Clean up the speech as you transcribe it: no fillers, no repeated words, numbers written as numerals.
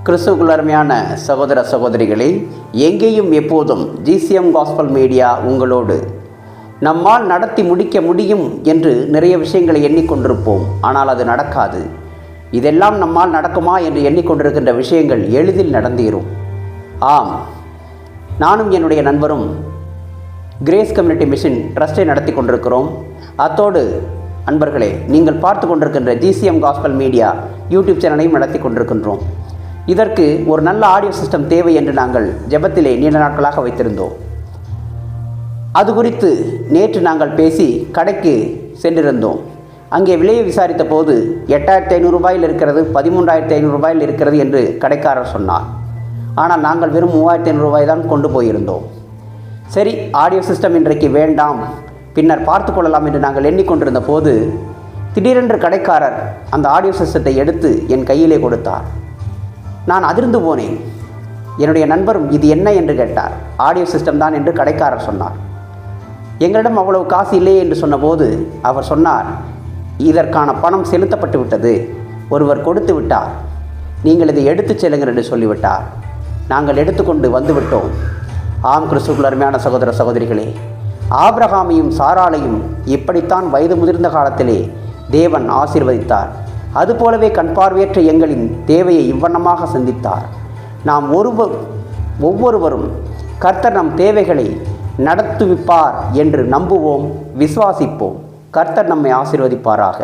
கிறிஸ்துவுக்குள் அருமையான சகோதர சகோதரிகளே, எங்கேயும் எப்போதும் ஜிசிஎம் காஸ்பல் மீடியா உங்களோடு. நம்மால் நடத்தி முடிக்க முடியும் என்று நிறைய விஷயங்களை எண்ணிக்கொண்டிருப்போம், ஆனால் அது நடக்காது. இதெல்லாம் நம்மால் நடக்குமா என்று எண்ணிக்கொண்டிருக்கின்ற விஷயங்கள் எளிதில் நடந்தேறும். ஆம், நானும் என்னுடைய நண்பரும் கிரேஸ் கம்யூனிட்டி மிஷன் ட்ரஸ்ட்டை நடத்தி கொண்டிருக்கிறோம். அத்தோடு அன்பர்களே, நீங்கள் பார்த்து கொண்டிருக்கின்ற ஜிசிஎம் காஸ்பல் மீடியா யூடியூப் சேனலையும் நடத்தி கொண்டிருக்கின்றோம். இதற்கு ஒரு நல்ல ஆடியோ சிஸ்டம் தேவை என்று நாங்கள் ஜெபத்திலே நீண்ட நாட்களாக வைத்திருந்தோம். அது குறித்து நேற்று நாங்கள் பேசி கடைக்கு சென்றிருந்தோம். அங்கே விலையை விசாரித்த போது 8,500 ரூபாயில் இருக்கிறது, 13,500 ரூபாயில் இருக்கிறது என்று கடைக்காரர் சொன்னார். ஆனால் நாங்கள் வெறும் 3,500 ரூபாய் தான் கொண்டு போயிருந்தோம். சரி, ஆடியோ சிஸ்டம் இன்றைக்கு வேண்டாம், பின்னர் பார்த்து கொள்ளலாம் என்று நாங்கள் எண்ணிக்கொண்டிருந்த போது திடீரென்று கடைக்காரர் அந்த ஆடியோ சிஸ்டத்தை எடுத்து என் கையிலே கொடுத்தார். நான் அதிர்ந்து போனேன். என்னுடைய நண்பரும் இது என்ன என்று கேட்டார். ஆடியோ சிஸ்டம் தான் என்று கடைக்காரர் சொன்னார். எங்களிடம் அவ்வளவு காசு இல்லையே என்று சொன்னபோது அவர் சொன்னார், இதற்கான பணம் செலுத்தப்பட்டு விட்டது, ஒருவர் கொடுத்து விட்டார், நீங்கள் இதை எடுத்துச் செல்லுங்கள் என்று சொல்லிவிட்டார். நாங்கள் எடுத்துக்கொண்டு வந்துவிட்டோம். ஆம், கிறிஸ்துவுக்குள் அருமையான சகோதர சகோதரிகளே, ஆபிரகாமையும் சாராளையும் இப்படித்தான் வயது முதிர்ந்த காலத்திலே தேவன் ஆசீர்வதித்தார். அதுபோலவே கண் பார்வையற்ற எங்களின் தேவையை இவ்வண்ணமாக சந்தித்தார். நாம் ஒவ்வொருவரும் கர்த்தர் நம் தேவைகளை நடத்துவிப்பார் என்று நம்புவோம், விசுவாசிப்போம். கர்த்தர் நம்மை ஆசீர்வதிப்பாராக.